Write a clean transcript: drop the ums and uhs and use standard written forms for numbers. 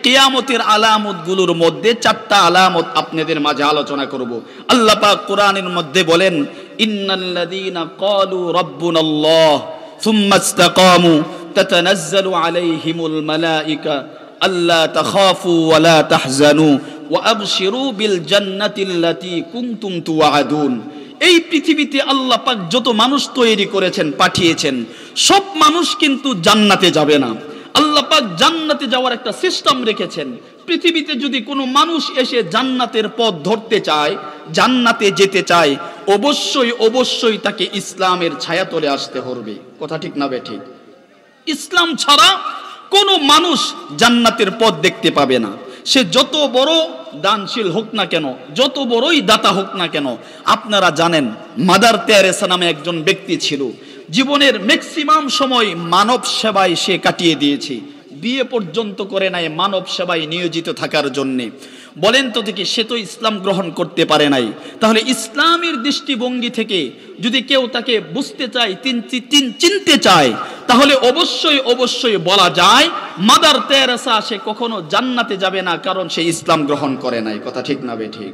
কিয়ামতের আলামতগুলোর মধ্যে 4টা আলামত আপনাদের মাঝে আলোচনা করব। আল্লাহ পাক কোরআনের মধ্যে বলেন, ইন্নাল্লাযীনা ক্বালু রাব্বুনাল্লাহ সুম্মা ইসতাকামু তাতানাজ্জালু আলাইহিমুল মালায়েকা আল্লা তাখাফু ওয়া লা তাহজানু ওয়া আবশিরু বিল জান্নাতিল্লাতী কুনতুম তুআদুন। এই পৃথিবীতে আল্লাহ পাক যত মানুষ তৈরি করেছেন, পাঠিয়েছেন, সব মানুষ কিন্তু জান্নাতে যাবে না। আল্লাহ পাক জান্নাতে যাওয়ার একটা সিস্টেম রেখেছেন। পৃথিবীতে যদি কোনো মানুষ এসে জান্নাতের পথ ধরতে চায়, জান্নাতে যেতে চায়, অবশ্যই অবশ্যই তাকে ইসলামের ছায়াতলে আসতে হবে। কথা ঠিক না বেঠিক? ইসলাম ছাড়া কোনো মানুষ জান্নাতের পথ দেখতে পাবে না। সে যত বড় দানশীল হোক না কেন, যত বড়ই দাতা হোক না কেন। আপনারা জানেন, মাদার তেরেসা নামে একজন ব্যক্তি ছিল, জীবনের ম্যাক্সিমাম সময় মানব সেবায় সে কাটিয়ে দিয়েছে। বিয়ে পর্যন্ত করে নাই মানব সেবায় নিয়োজিত থাকার জন্যে। বলেন তো দেখি, সে তো ইসলাম গ্রহণ করতে পারে নাই। তাহলে ইসলামের দৃষ্টিভঙ্গি থেকে যদি কেউ তাকে বুঝতে চায়, চিনতে চায়, তাহলে অবশ্যই অবশ্যই বলা যায় মাদার তেরেসা সে কখনো জান্নাতে যাবে না, কারণ সে ইসলাম গ্রহণ করে নাই। কথা ঠিক না বেঠিক?